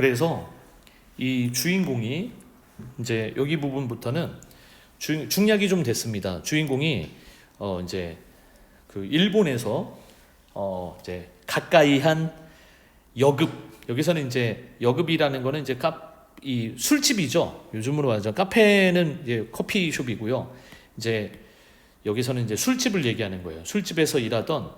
그래서 이 주인공이 이제 여기 부분부터는 중략이 좀 됐습니다. 주인공이 이제 그 일본에서 이제 가까이 한 여급, 여기서는 이제 여급이라는 거는 이제 이 술집이죠. 요즘으로 말하자면 카페는 이제 커피숍이고요. 이제 여기서는 이제 술집을 얘기하는 거예요. 술집에서 일하던,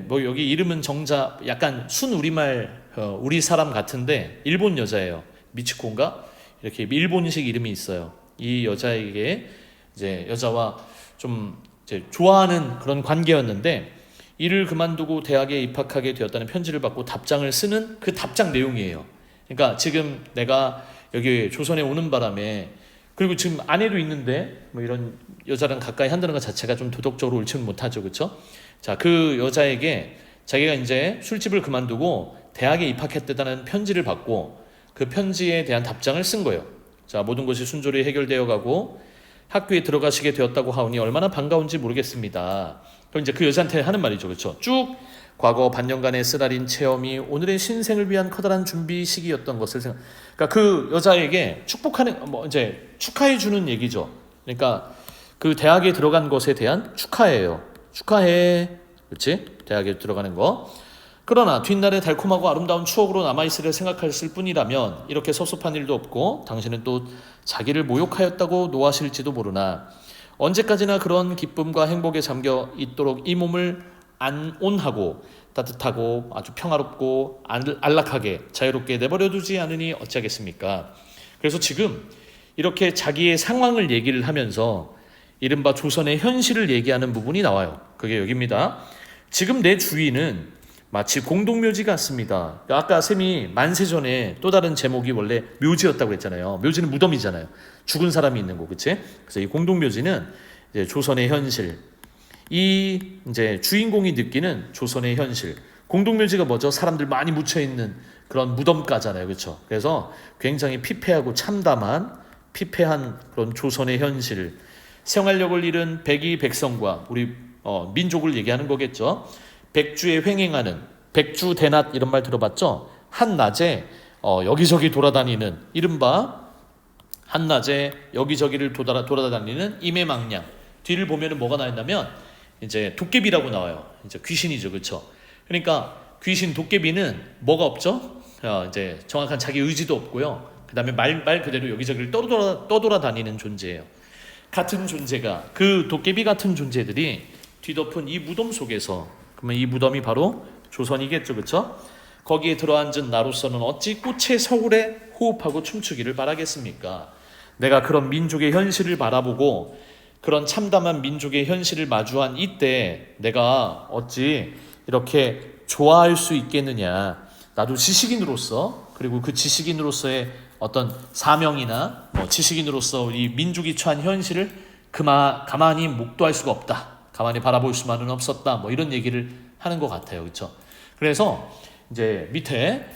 뭐 여기 이름은 정자 약간 순 우리말 우리 사람 같은데 일본 여자예요. 미치코인가? 이렇게 일본식 이름이 있어요. 이 여자에게 이제 여자와 좀 이제 좋아하는 그런 관계였는데 일을 그만두고 대학에 입학하게 되었다는 편지를 받고 답장을 쓰는 그 답장 내용이에요. 그러니까 지금 내가 여기 조선에 오는 바람에, 그리고 지금 아내도 있는데 뭐 이런 여자랑 가까이 한다는 것 자체가 좀 도덕적으로 옳지는 못하죠, 그렇죠? 자, 그 여자에게 자기가 이제 술집을 그만두고 대학에 입학했다는 편지를 받고 그 편지에 대한 답장을 쓴 거예요. 자, 모든 것이 순조리 해결되어 가고 학교에 들어가시게 되었다고 하오니 얼마나 반가운지 모르겠습니다. 그럼 이제 그 여자한테 하는 말이죠, 그렇죠? 쭉 과거 반년간의 쓰라린 체험이 오늘의 신생을 위한 커다란 준비 시기였던 것을 그러니까 그 여자에게 축복하는, 뭐 이제 축하해 주는 얘기죠. 그러니까 그 대학에 들어간 것에 대한 축하예요. 축하해, 그렇지? 대학에 들어가는 거. 그러나 뒷날에 달콤하고 아름다운 추억으로 남아있으려 생각했을 뿐이라면 이렇게 섭섭한 일도 없고 당신은 또 자기를 모욕하였다고 노하실지도 모르나 언제까지나 그런 기쁨과 행복에 잠겨 있도록 이 몸을 안온하고 따뜻하고 아주 평화롭고 안락하게 자유롭게 내버려두지 않으니 어찌하겠습니까? 그래서 지금 이렇게 자기의 상황을 얘기를 하면서 이른바 조선의 현실을 얘기하는 부분이 나와요. 그게 여기입니다. 지금 내 주위는 마치 공동묘지 같습니다. 아까 쌤이 만세전에 또 다른 제목이 원래 묘지였다고 했잖아요. 묘지는 무덤이잖아요. 죽은 사람이 있는 곳, 그치? 그래서 이 공동묘지는 이제 조선의 현실, 이 이제 주인공이 느끼는 조선의 현실. 공동묘지가 뭐죠? 사람들 많이 묻혀 있는 그런 무덤가잖아요, 그렇죠? 그래서 굉장히 피폐하고 참담한 피폐한 그런 조선의 현실. 생활력을 잃은 백이 백성과 우리 민족을 얘기하는 거겠죠. 백주에 횡행하는, 백주대낮 이런 말 들어봤죠? 한낮에 여기저기 돌아다니는, 이른바 한낮에 여기저기를 돌아다니는 임해망냥. 뒤를 보면은 뭐가 나있냐면 이제 도깨비라고 나와요. 이제 귀신이죠, 그렇죠? 그러니까 귀신, 도깨비는 뭐가 없죠? 이제 정확한 자기 의지도 없고요. 그 다음에 말 그대로 여기저기를 떠돌아다니는 존재예요. 같은 존재가, 그 도깨비 같은 존재들이 뒤덮은 이 무덤 속에서, 그러면 이 무덤이 바로 조선이겠죠, 그렇죠? 거기에 들어앉은 나로서는 어찌 꽃의 서울에 호흡하고 춤추기를 바라겠습니까? 내가 그런 민족의 현실을 바라보고 그런 참담한 민족의 현실을 마주한 이때 내가 어찌 이렇게 좋아할 수 있겠느냐. 나도 지식인으로서, 그리고 그 지식인으로서의 어떤 사명이나 지식인으로서 우리 민족이 처한 현실을 가만히 목도할 수가 없다. 가만히 바라볼 수만은 없었다. 뭐 이런 얘기를 하는 것 같아요. 그렇죠? 그래서 이제 밑에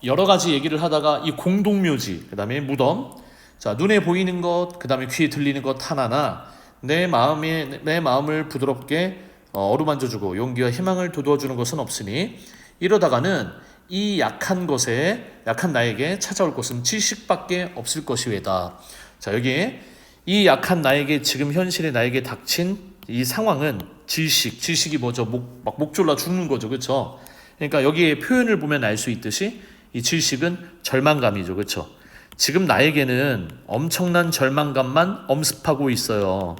여러 가지 얘기를 하다가 이 공동묘지, 그 다음에 무덤, 자, 눈에 보이는 것, 그 다음에 귀에 들리는 것 하나하나 내 마음을 부드럽게 어루만져주고 용기와 희망을 돋워주는 것은 없으니 이러다가는 이 약한 나에게 찾아올 것은 지식밖에 없을 것이외다. 자, 여기에 이 약한 나에게, 지금 현실에 나에게 닥친 이 상황은 질식이 뭐죠? 목 졸라 죽는 거죠, 그렇죠? 그러니까 여기에 표현을 보면 알 수 있듯이 이 질식은 절망감이죠, 그렇죠? 지금 나에게는 엄청난 절망감만 엄습하고 있어요.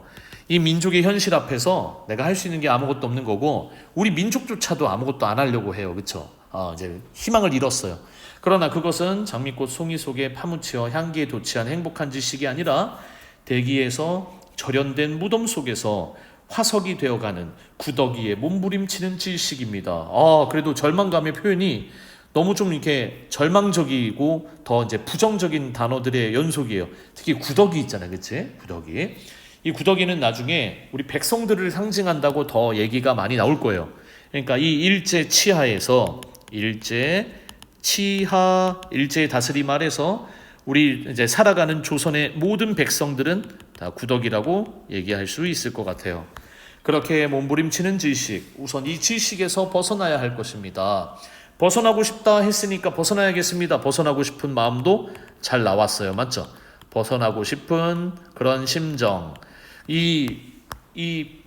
이 민족의 현실 앞에서 내가 할 수 있는 게 아무것도 없는 거고 우리 민족조차도 아무것도 안 하려고 해요, 그렇죠? 이제 희망을 잃었어요. 그러나 그것은 장미꽃 송이 속에 파묻혀 향기에 도취한 행복한 질식이 아니라 대기에서 절연된 무덤 속에서 화석이 되어가는 구더기에 몸부림치는 질식입니다. 그래도 절망감의 표현이 너무 좀 이렇게 절망적이고 더 이제 부정적인 단어들의 연속이에요. 특히 구더기 있잖아요, 그치? 구더기. 이 구더기는 나중에 우리 백성들을 상징한다고 더 얘기가 많이 나올 거예요. 그러니까 이 일제 치하에서 일제의 다스림 아래서 우리 이제 살아가는 조선의 모든 백성들은 다 구더기라고 얘기할 수 있을 것 같아요. 그렇게 몸부림치는 질식, 우선 이 질식에서 벗어나야 할 것입니다. 벗어나고 싶다 했으니까 벗어나야겠습니다. 벗어나고 싶은 마음도 잘 나왔어요. 맞죠? 벗어나고 싶은 그런 심정. 이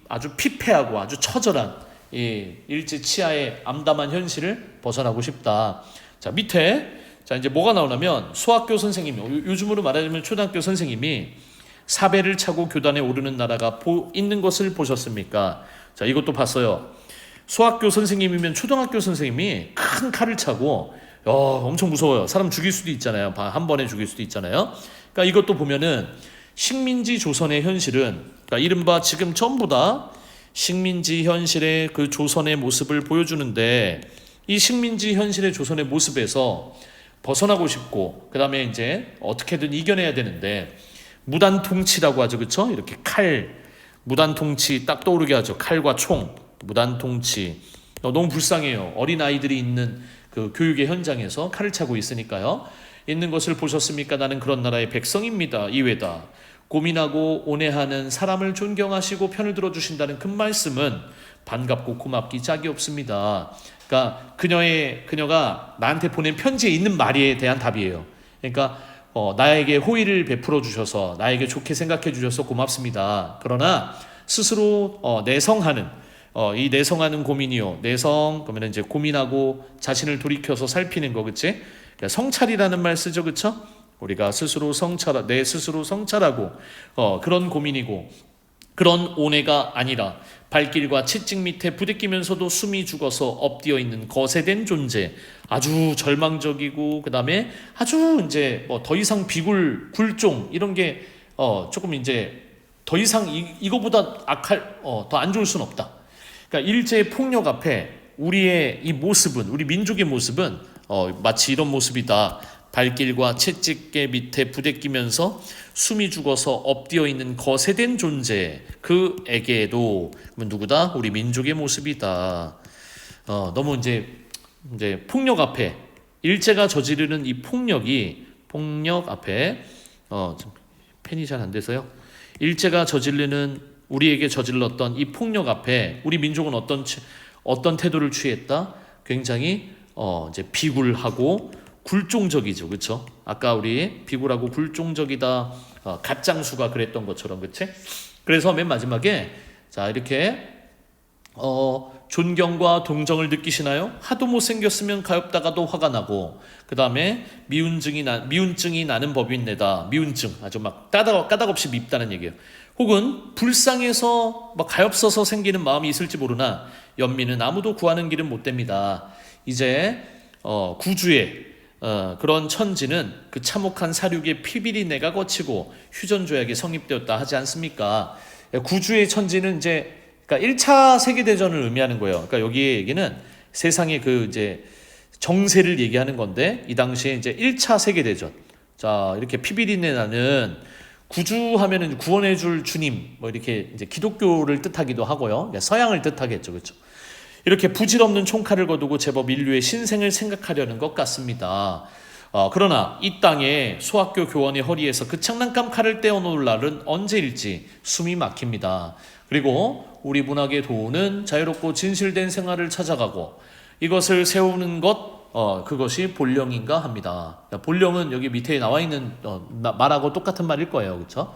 아주 피폐하고 아주 처절한 이 일제 치하의 암담한 현실을 벗어나고 싶다. 자, 밑에 자 이제 뭐가 나오냐면 수학교 선생님이, 요즘으로 말하자면 초등학교 선생님이 사배를 차고 교단에 오르는 나라가 있는 것을 보셨습니까? 자, 이것도 봤어요. 수학교 선생님이면 초등학교 선생님이 큰 칼을 차고 엄청 무서워요. 사람 죽일 수도 있잖아요. 한 번에 죽일 수도 있잖아요. 그러니까 이것도 보면은 식민지 조선의 현실은, 그러니까 이른바 지금 전부 다 식민지 현실의 그 조선의 모습을 보여주는데, 이 식민지 현실의 조선의 모습에서 벗어나고 싶고, 그 다음에 이제 어떻게든 이겨내야 되는데, 무단통치라고 하죠. 그렇죠? 이렇게 무단통치 딱 떠오르게 하죠. 칼과 총, 무단통치. 너무 불쌍해요. 어린아이들이 있는 그 교육의 현장에서 칼을 차고 있으니까요. 있는 것을 보셨습니까? 나는 그런 나라의 백성입니다. 이외다. 고민하고 온해하는 사람을 존경하시고 편을 들어주신다는 그 말씀은 반갑고 고맙기 짝이 없습니다. 그러니까 그녀가 나한테 보낸 편지에 있는 말에 대한 답이에요. 그러니까 나에게 호의를 베풀어 주셔서, 나에게 좋게 생각해 주셔서 고맙습니다. 그러나 스스로 내성하는 이 내성하는 고민이요. 내성 그러면 이제 고민하고 자신을 돌이켜서 살피는 거, 그치? 그러니까 성찰이라는 말 쓰죠, 그쵸? 우리가 스스로 내 스스로 성찰하고 그런 고민이고, 그런 온해가 아니라 발길과 채찍 밑에 부대끼면서도 숨이 죽어서 엎드려 있는 거세된 존재, 아주 절망적이고, 그 다음에 아주 이제 더 이상 굴종 이런 게 조금 이제 더 이상 이거보다 더 안 좋을 수는 없다. 그러니까 일제의 폭력 앞에 우리의 이 모습은, 우리 민족의 모습은 마치 이런 모습이다. 발길과 채찍계 밑에 부대끼면서 숨이 죽어서 엎드려 있는 거세된 존재, 그에게도 누구다? 우리 민족의 모습이다. 너무 이제 폭력 앞에, 일제가 저지르는 이 폭력 앞에 좀 펜이 잘 안 돼서요. 일제가 우리에게 저질렀던 이 폭력 앞에 우리 민족은 어떤 태도를 취했다? 굉장히 이제 비굴하고 굴종적이죠, 그렇죠? 아까 우리 비굴하고 굴종적이다, 갓장수가 그랬던 것처럼, 그치? 그래서 맨 마지막에 자 이렇게 존경과 동정을 느끼시나요? 하도 못생겼으면 가엾다가도 화가 나고, 그 다음에 미운증이 나는 법인내다. 미운증, 아주 막 까닭없이 밉다는 얘기예요. 혹은 불쌍해서 막 가엾어서 생기는 마음이 있을지 모르나 연민은 아무도 구하는 길은 못 됩니다. 이제 구주의 그런 천지는 그 참혹한 사륙의 피비리 내가 거치고 휴전조약이 성립되었다 하지 않습니까? 구주의 천지는 이제 그러니까 1차 세계대전을 의미하는 거예요. 그러니까 여기의 얘기는 세상의 그 이제 정세를 얘기하는 건데, 이 당시에 이제 1차 세계대전. 자, 이렇게 피비린내 나는, 구주하면은 구원해줄 주님, 뭐 이렇게 이제 기독교를 뜻하기도 하고요. 서양을 뜻하겠죠. 그렇죠? 이렇게 부질없는 총칼을 거두고 제법 인류의 신생을 생각하려는 것 같습니다. 그러나 이 땅에 소학교 교원의 허리에서 그 장난감 칼을 떼어놓을 날은 언제일지 숨이 막힙니다. 그리고 우리 문학의 도우는 자유롭고 진실된 생활을 찾아가고 이것을 세우는 그것이 본령인가 합니다. 본령은 여기 밑에 나와 있는 말하고 똑같은 말일 거예요. 그렇죠?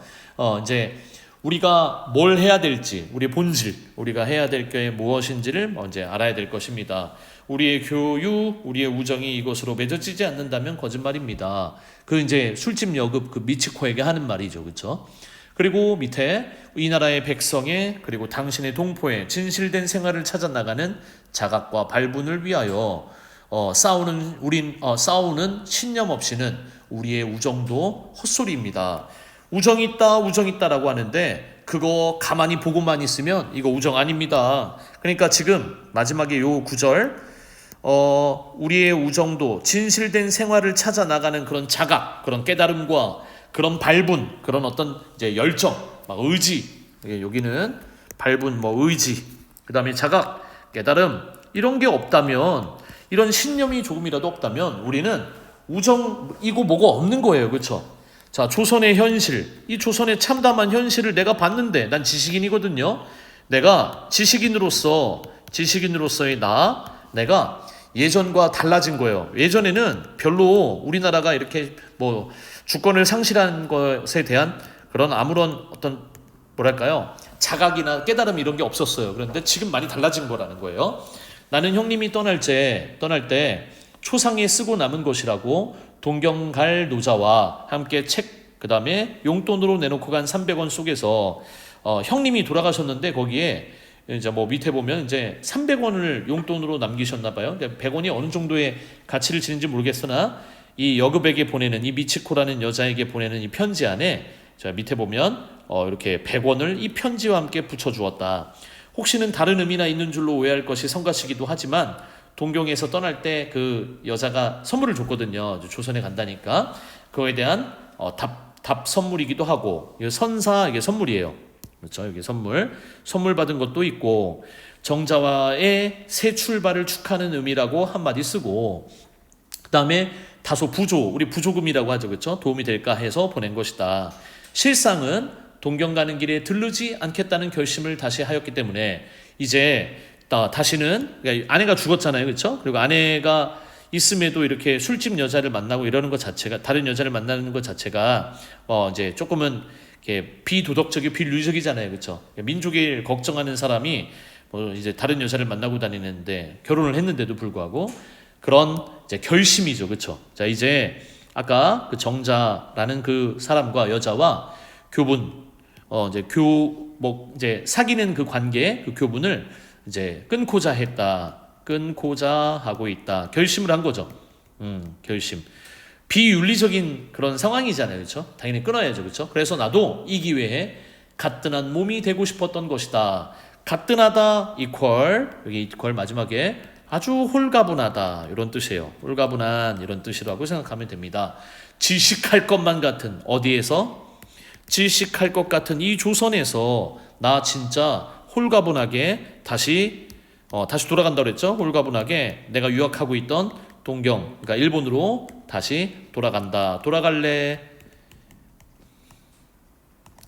이제 우리가 뭘 해야 될지, 우리의 본질, 우리가 해야 될 게 무엇인지를 먼저 알아야 될 것입니다. 우리의 교육, 우리의 우정이 이것으로 맺어지지 않는다면 거짓말입니다. 그 이제 술집 여급 그 미치코에게 하는 말이죠. 그렇죠? 그리고 밑에 이 나라의 백성의, 그리고 당신의 동포의 진실된 생활을 찾아 나가는 자각과 발분을 위하여 싸우는 신념 없이는 우리의 우정도 헛소리입니다. 우정 있다라고 하는데 그거 가만히 보고만 있으면 이거 우정 아닙니다. 그러니까 지금 마지막에 요 구절, 우리의 우정도 진실된 생활을 찾아 나가는 그런 자각, 그런 깨달음과 그런 발분, 그런 어떤 이제 열정, 막 의지, 여기는 발분, 의지, 그 다음에 자각, 깨달음, 이런 게 없다면, 이런 신념이 조금이라도 없다면 우리는 우정이고 뭐가 없는 거예요. 그렇죠? 자, 조선의 현실, 이 조선의 참담한 현실을 내가 봤는데, 난 지식인이거든요. 내가 지식인으로서의 내가 예전과 달라진 거예요. 예전에는 별로 우리나라가 이렇게 뭐 주권을 상실한 것에 대한 그런 아무런 어떤 뭐랄까요? 자각이나 깨달음 이런 게 없었어요. 그런데 지금 많이 달라진 거라는 거예요. 나는 형님이 떠날 때 초상에 쓰고 남은 것이라고 동경갈 노자와 함께 책, 그 다음에 용돈으로 내놓고 간 300원 속에서 형님이 돌아가셨는데 거기에 이제 뭐 밑에 보면 이제 300원을 용돈으로 남기셨나 봐요. 100원이 어느 정도의 가치를 지는지 모르겠으나 이 여급에게 보내는 이 미치코라는 여자에게 보내는 이 편지 안에 자 밑에 보면 이렇게 100원을 이 편지와 함께 붙여주었다. 혹시는 다른 의미나 있는 줄로 오해할 것이 성가시기도 하지만 동경에서 떠날 때 그 여자가 선물을 줬거든요. 조선에 간다니까 그거에 대한 답 선물이기도 하고 선사 이게 선물이에요. 그렇죠? 여기 선물 받은 것도 있고 정자와의 새 출발을 축하하는 의미라고 한마디 쓰고 그 다음에 다소 우리 부조금이라고 하죠. 그렇죠? 도움이 될까 해서 보낸 것이다. 실상은 동경 가는 길에 들르지 않겠다는 결심을 다시 하였기 때문에 이제 다시는 그러니까 아내가 죽었잖아요. 그렇죠? 그리고 아내가 있음에도 이렇게 술집 여자를 만나고 이러는 것 자체가 다른 여자를 만나는 것 자체가 이제 조금은 이렇게 비도덕적이고 비윤리적이잖아요. 그렇죠? 민족을 걱정하는 사람이 이제 다른 여자를 만나고 다니는데 결혼을 했는데도 불구하고 그런 이제 결심이죠. 그렇죠? 자, 이제 아까 그 정자라는 그 사람과 여자와 교분 이제 사귀는 그 관계 그 교분을 이제 끊고자 하고 있다. 결심을 한 거죠. 결심. 비윤리적인 그런 상황이잖아요. 그렇죠? 당연히 끊어야죠. 그렇죠? 그래서 나도 이 기회에 가뜩한 몸이 되고 싶었던 것이다. 가뜩하다 여기 이퀄 마지막에 아주 홀가분하다 이런 뜻이에요. 홀가분한 이런 뜻이라고 생각하면 됩니다. 질식할 것만 같은 어디에서? 질식할 것 같은 이 조선에서 나 진짜 홀가분하게 다시 돌아간다고 그랬죠. 홀가분하게 내가 유학하고 있던 동경, 그러니까 일본으로 다시 돌아갈래.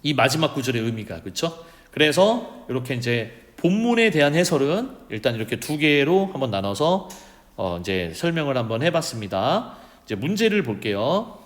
이 마지막 구절의 의미가 그렇죠. 그래서 이렇게 이제 본문에 대한 해설은 일단 이렇게 두 개로 한번 나눠서 이제 설명을 한번 해봤습니다. 이제 문제를 볼게요.